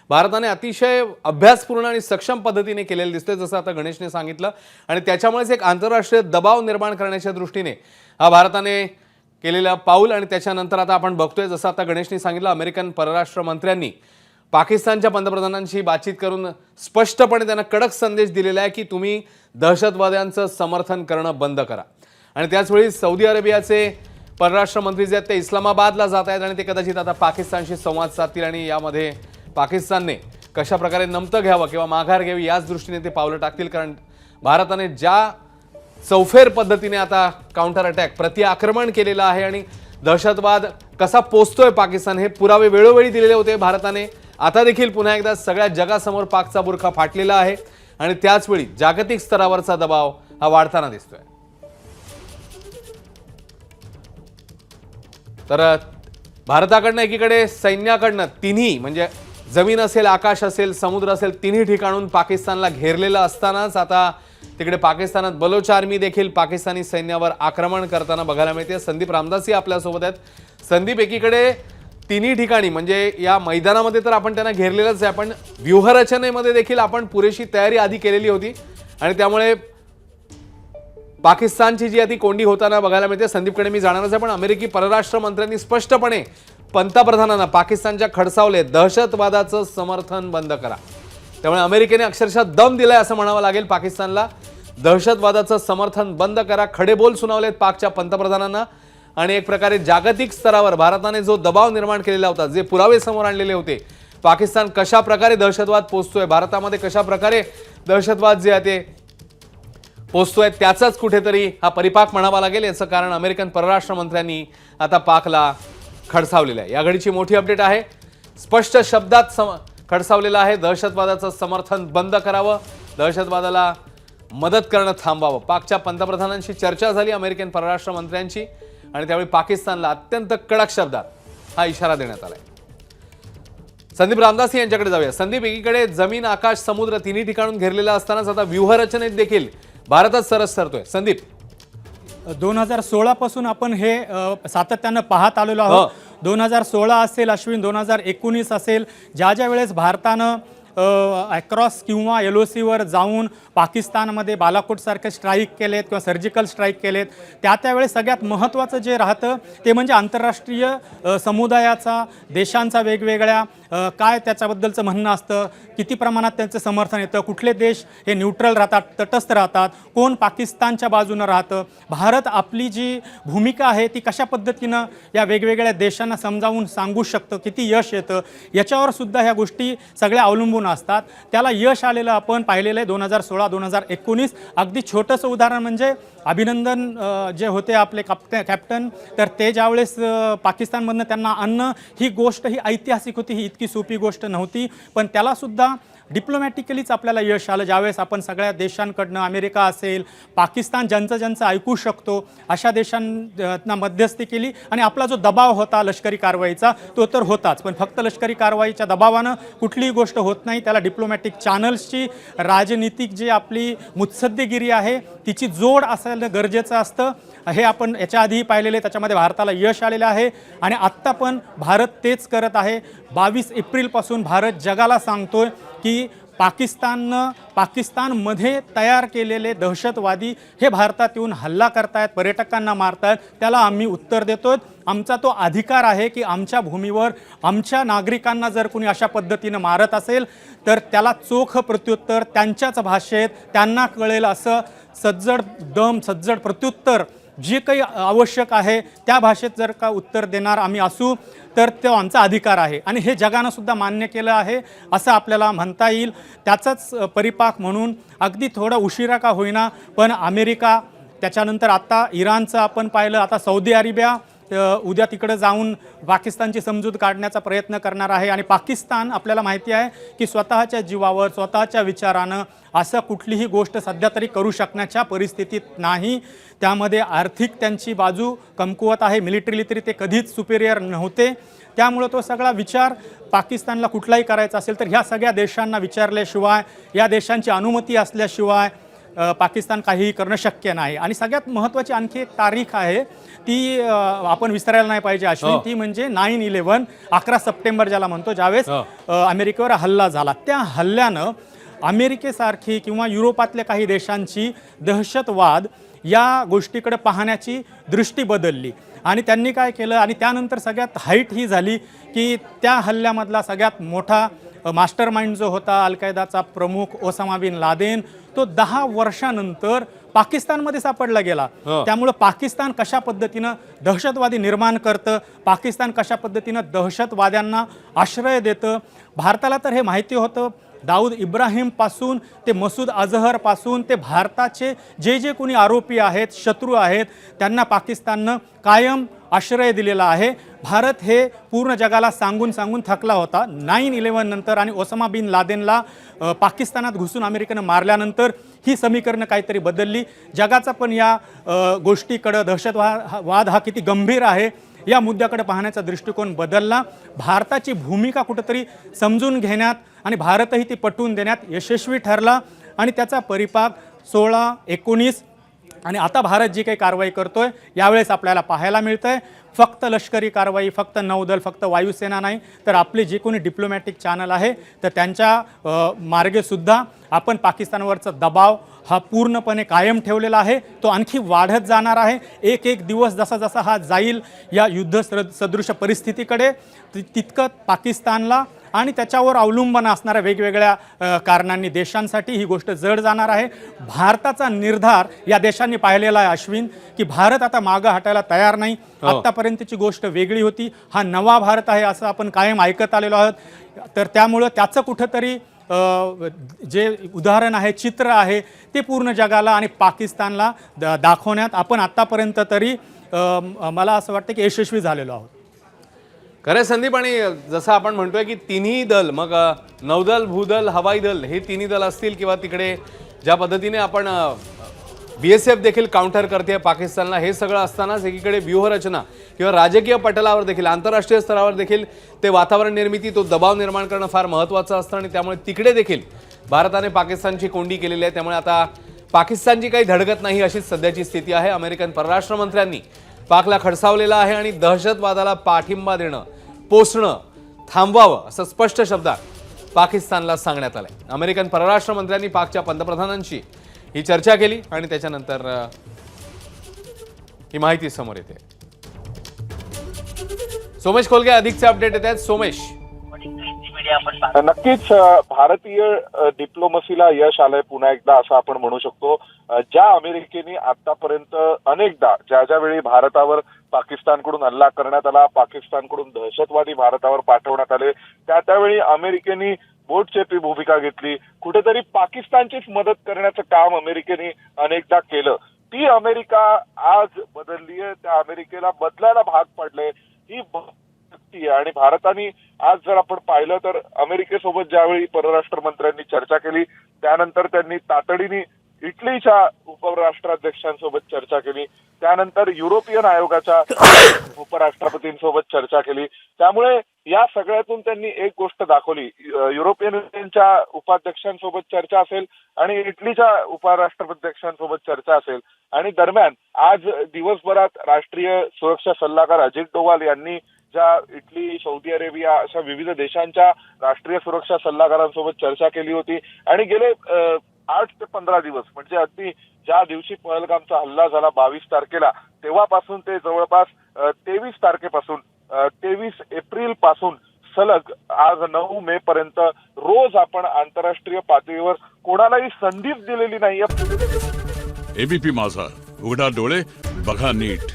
भारताने अतिशय अभ्यासपूर्ण आणि सक्षम पद्धतीने केलेलं दिसतंय, जसं आता गणेशने सांगितलं. आणि त्याच्यामुळेच एक आंतरराष्ट्रीय दबाव निर्माण करण्याच्या दृष्टीने हा भारताने केलेला पाऊल. आणि त्याच्यानंतर आता आपण बघतोय, जसं आता गणेशने सांगितलं, अमेरिकन परराष्ट्र मंत्र्यांनी पाकिस्तानच्या पंतप्रधानांशी बातचीत करून स्पष्टपणे त्यांना कडक संदेश दिलेला आहे की तुम्ही दहशतवाद्यांचं समर्थन करणं बंद करा. आणि त्याचवेळी सौदी अरेबियाचे परराष्ट्र मंत्री जे आहेत ते इस्लामाबादला जात आहेत आणि ते कदाचित आता पाकिस्तानशी संवाद साधतील. आणि यामध्ये पाकिस्तानने कशा प्रकारे नमतं घ्यावं किंवा माघार घ्यावी याच दृष्टीने ते पावलं टाकतील. कारण भारताने ज्या चौफेर पद्धतीने आता काउंटर अटॅक प्रतिआक्रमण केलेलं आहे आणि दहशतवाद कसा पोचतोय पाकिस्तान हे पुरावे वेळोवेळी दिलेले होते भारताने. आता देखील पुन्हा एकदा सगळ्या जगासमोर पाकचा बुरखा फाटलेला आहे आणि त्याचवेळी जागतिक स्तरावरचा दबाव हा वाढताना दिसतोय. तर भारताकडनं एकीकडे सैन्याकडनं तिन्ही म्हणजे जमीन असेल, आकाश असेल, समुद्र असेल, तिन्ही ठिकाणून पाकिस्तानला घेरलेलं असतानाच आता तिकडे पाकिस्तानात बलोच आर्मी देखील पाकिस्तानी सैन्यावर आक्रमण करताना बघायला मिळते. संदीप रामदासी आपल्यासोबत आहेत. संदीप, एकीकडे तिन्ही ठिकाणी म्हणजे या मैदानामध्ये तर आपण त्यांना घेरलेलंच आहे, पण व्यूहरचनेमध्ये देखील आपण पुरेशी तयारी आधी केलेली होती आणि त्यामुळे पाकिस्तानची जी आधी कोंडी होताना बघायला मिळते. संदीपकडे मी जाणारच आहे, पण अमेरिकी परराष्ट्र मंत्र्यांनी स्पष्टपणे पंतप्रधानांना पाकिस्तानच्या खडसावले दहशतवादाचं समर्थन बंद करा. त्यामुळे अमेरिकेने अक्षरशः दम दिलाय असं म्हणावं लागेल पाकिस्तानला. दहशतवादाचं समर्थन बंद करा, खडे बोल सुनावलेत पाकच्या पंतप्रधानांना. आणि एक प्रकारे जागतिक स्तरावर भारताने जो दबाव निर्माण केलेला होता, जे पुरावे समोर आणलेले होते, पाकिस्तान कशा प्रकारे दहशतवाद पोचतोय, भारतामध्ये कशा प्रकारे दहशतवाद जे आहे ते पोचतोय, त्याचाच कुठेतरी हा परिपाक म्हणावा लागेल. याचं कारण अमेरिकन परराष्ट्र मंत्र्यांनी आता पाकला खडसावलेलं आहे. या घडीची मोठी अपडेट आहे. स्पष्ट शब्दात खडसावलेलं आहे, दहशतवादाचं समर्थन बंद करावं, दहशतवादाला मदत करणं थांबवावं. पाकच्या पंतप्रधानांशी चर्चा झाली अमेरिकन परराष्ट्र मंत्र्यांची आणि त्यावेळी पाकिस्तानला अत्यंत कडक शब्दात हा इशारा देण्यात आलाय. संदीप रामदासी यांच्याकडे जाऊया. संदीप, एकीकडे जमीन, आकाश, समुद्र तिन्ही ठिकाणून घेरलेला असतानाच आता व्यूहरचनेत देखील भारतच सरस सरतोय. संदीप, 2016 पासून आपण हे सातत्यानं पाहत आलेलो आहोत. 2016 असेल अश्विन, 2019 असेल, ज्या वेळेस भारतानं अक्रॉस किंवा LOCवर जाऊन पाकिस्तानमध्ये बालाकोटसारखे स्ट्राईक केलेत किंवा सर्जिकल स्ट्राईक केलेत, त्यावेळेस सगळ्यात महत्त्वाचं जे राहतं ते म्हणजे आंतरराष्ट्रीय समुदायाचा, देशांचा वेगवेगळ्या काय त्याच्याबद्दलचं म्हणणं असतं, किती प्रमाणात त्यांचं समर्थन येतं, कुठले देश हे न्यूट्रल राहतात, तटस्थ राहतात, कोण पाकिस्तानच्या बाजूनं राहतं, भारत आपली जी भूमिका आहे ती कशा पद्धतीनं या वेगवेगळ्या देशांना समजावून सांगू शकतं, किती यश येतं, याच्यावर सुद्धा ह्या गोष्टी सगळ्या अवलंबून असतात. त्याला यश आलेलं आपण पाहिलेलं आहे 2016-2019. अगदी छोटंसं उदाहरण म्हणजे अभिनंदन जे होते आपले कॅप्टन, तर ते ज्यावेळेस पाकिस्तानमधनं त्यांना आणणं, ही गोष्ट ही ऐतिहासिक होती, ही इतकी सोपी गोष्ट नव्हती, पण त्यालासुद्धा डिप्लोमॅटिकलीच आपल्याला यश आलं. ज्यावेळेस आपण सगळ्या देशांकडनं, अमेरिका असेल, पाकिस्तान ज्यांचं ऐकू शकतो अशा देशांना मध्यस्थी केली आणि आपला जो दबाव होता लष्करी कारवाईचा तो तर होताच, पण फक्त लष्करी कारवाईच्या दबावानं कुठलीही गोष्ट होत नाही. त्याला डिप्लोमॅटिक चॅनल्सची, राजनीतिक जी आपली मुत्सद्देगिरी आहे तिची जोड असणं गरजेचं असतं. हे आपण याच्या आधीही पाहिलेले, त्याच्यामध्ये भारताला यश आलेलं आहे आणि आत्ता पण भारत तेच करत आहे. 22 एप्रिलपासून भारत जगाला सांगतोय की पाकिस्तानमध्ये तयार केलेले दहशतवादी हे भारतात येऊन हल्ला करतायत, पर्यटकांना मारतायत, त्याला आम्ही उत्तर देतोय. आमचा तो अधिकार आहे की आमच्या भूमीवर आमच्या नागरिकांना जर कोणी अशा पद्धतीनं मारत असेल तर त्याला चोख प्रत्युत्तर त्यांच्याच भाषेत त्यांना कळेल असं सज्जड प्रत्युत्तर जे काही आवश्यक आहे त्या भाषेत जर का उत्तर देणार आम्ही असू तर तो आमचा अधिकार आहे आणि हे जगानं सुद्धा मान्य केलं आहे असं आपल्याला म्हणता येईल. त्याचाच परिपाक म्हणून अगदी थोडा उशिरा का होईना पण अमेरिका, त्याच्यानंतर आता इराणचं आपण पाहिलं, आता सौदी अरेबिया उद्या तिकडे जाऊन पाकिस्तानची समजूत काढण्याचा प्रयत्न करणार आहे. आणि पाकिस्तान आपल्याला माहिती आहे की स्वतःच्या जीवावर, स्वतःच्या विचारानं असं कुठलीही गोष्ट सध्या तरी करू शकण्याच्या परिस्थितीत नाही. त्यामध्ये आर्थिक त्यांची बाजू कमकुवत आहे, मिलिटरीली तरी ते कधीच सुपेरियर नव्हते. त्यामुळे तो सगळा विचार पाकिस्तानला कुठलाही करायचा असेल तर ह्या सगळ्या देशांना विचारल्याशिवाय, या देशांची अनुमती असल्याशिवाय पाकिस्तान काहीही करणं शक्य नाही. आणि सगळ्यात महत्त्वाची आणखी एक तारीख आहे ती आपण विसरायला नाही पाहिजे अश्विन, ती म्हणजे 9/11 11 सप्टेंबर ज्याला म्हणतो, ज्यावेळेस अमेरिकेवर हल्ला झाला. त्या हल्ल्यानं अमेरिकेसारखी किंवा युरोपातल्या काही देशांची दहशतवाद या गोष्टीकडे पाहण्याची दृष्टी बदलली. आणि त्यांनी काय केलं, आणि त्यानंतर सगळ्यात हाईट ही झाली की त्या हल्ल्यामधला सगळ्यात मोठा मास्टर माइंड जो होता अल कायदाचा प्रमुख ओसामा बिन लादेन, तो 10 वर्षानंतर पाकिस्तानमध्ये सापडला गेला. त्यामुळं पाकिस्तान कशा पद्धतीनं दहशतवादी निर्माण करतं, पाकिस्तान कशा पद्धतीनं दहशतवाद्यांना आश्रय देतं. भारताला तर हे माहिती होतं. दाऊद इब्राहिमपासून ते मसूद अझहरपासून ते भारताचे जे जे कोणी आरोपी आहेत, शत्रू आहेत, त्यांना पाकिस्ताननं कायम आश्रय दिलेला आहे. भारत हे पूर्ण जगाला सांगून सांगून थकला होता. 9/11 नंतर आणि ओसामा बिन लादेनला पाकिस्तानात घुसून अमेरिकेनं मारल्यानंतर ही समीकरणं काहीतरी बदलली. जगाचा पण या गोष्टीकडं, दहशतवाद हा किती गंभीर आहे या मुद्द्याकडे पाहण्याचा दृष्टिकोन बदलला. भारताची भूमिका कुठंतरी समजून घेण्यात आणि भारतही ती पटवून देण्यात यशस्वी ठरला. आणि त्याचा परिपाक 16, 19 आणि आता भारत जी काही कारवाई करतोय यावेळेस आपल्याला पाहायला मिळतंय. फक्त लष्करी कारवाई, फक्त नौदल, फक्त वायुसेना नाही, तर आपले जे कोणी डिप्लोमॅटिक चॅनल आहे तर त्यांच्या मार्गेसुद्धा आपण पाकिस्तानवरचा दबाव हा पूर्णपणे कायम ठेवलेला आहे. तो आणखी वाढत जाणार आहे. एक एक दिवस जसा जसा हा जाईल या युद्ध सदृश परिस्थितीकडे, तितकं पाकिस्तानला आणि त्याच्यावर अवलंबून असणाऱ्या वेगवेगळ्या कारणांनी देशांसाठी ही गोष्ट जड जाणार आहे. भारताचा निर्धार या देशांनी पाहिलेला आहे अश्विन, की भारत आता मागं हटायला तयार नाही. आत्तापर्यंतची गोष्ट वेगळी होती, हा नवा भारत आहे असं आपण कायम ऐकत आलेलो आहोत. तर त्यामुळं त्याचं कुठंतरी जे उदाहरण आहे, चित्र आहे, ते पूर्ण जगाला आणि पाकिस्तानला दाखवण्यात आपण आत्तापर्यंत तरी मला असं वाटतं की यशस्वी झालेलो आहोत. खरं संदीप, आणि जसं आपण म्हणतोय की तिन्ही दल, मग नौदल, भूदल, हवाई दल, हे तिन्ही दल असतील किंवा तिकडे ज्या पद्धतीने आपण BSF देखील काउंटर करते पाकिस्तानला, हे सगळं असतानाच एकीकडे व्यूहरचना किंवा राजकीय पटलावर देखील, आंतरराष्ट्रीय स्तरावर देखील ते वातावरण निर्मिती, तो दबाव निर्माण करणं फार महत्त्वाचं असतं. आणि त्यामुळे तिकडे देखील भारताने पाकिस्तानची कोंडी केलेली आहे. त्यामुळे आता पाकिस्तानची काही धडकत नाही अशीच सध्याची स्थिती आहे. अमेरिकन परराष्ट्र मंत्र्यांनी पाकला खडसावलेलं आहे आणि दहशतवादाला पाठिंबा देणं, पोसणं थांबवावं असं स्पष्ट शब्दात पाकिस्तानला सांगण्यात आलंय. अमेरिकन परराष्ट्र मंत्र्यांनी पाकच्या पंतप्रधानांशी ही चर्चा केली आणि त्याच्यानंतर ही माहिती समोर येते. सोमेश खोलगे अधिकचे अपडेट येत आहेत. सोमेश, नक्कीच भारतीय डिप्लोमसीला यश आलंय पुन्हा एकदा असं आपण म्हणू शकतो. ज्या अमेरिकेने आतापर्यंत अनेकदा ज्या वेळी भारतावर पाकिस्तानकडून हल्ला करण्यात आला, पाकिस्तानकडून दहशतवादी भारतावर पाठवण्यात आले, त्यावेळी अमेरिकेने बोटचेपी भूमिका घेतली. कुठेतरी पाकिस्तानचीच मदत करण्याचं काम अमेरिकेने अनेकदा केलं. ती अमेरिका आज बदलली आहे, त्या अमेरिकेला बदलायला भाग पडले ही आहे. आणि भारताने आज जर आपण पाहिलं तर अमेरिकेसोबत ज्यावेळी परराष्ट्र मंत्र्यांनी चर्चा केली, त्यानंतर त्यांनी तातडीने इटलीच्या उपराष्ट्राध्यक्षांसोबत चर्चा केली, त्यानंतर युरोपियन आयोगाच्या उपराष्ट्रपतींसोबत चर्चा केली. त्यामुळे या सगळ्यातून त्यांनी एक गोष्ट दाखवली, युरोपियन युनियनच्या उपाध्यक्षांसोबत चर्चा असेल आणि इटलीच्या उपराष्ट्राध्यक्षांसोबत चर्चा असेल, आणि दरम्यान आज दिवसभरात राष्ट्रीय सुरक्षा सल्लागार अजित डोवाल यांनी ज्या इटली, सौदी अरेबिया अशा विविध देशांच्या राष्ट्रीय सुरक्षा सल्लागारांसोबत चर्चा केली होती. आणि गेले 8 ते 15 दिवस, म्हणजे अगदी ज्या दिवशी पहलगामचा हल्ला झाला 22 तारखेला, तेव्हापासून ते जवळपास 23 तारखेपासून 23 एप्रिल पासून सलग आज 9 मे पर्यंत रोज आपण आंतरराष्ट्रीय पातळीवर कोणालाही संधीच दिलेली नाहीये. ABP माझा, उघडा डोळे बघा नीट.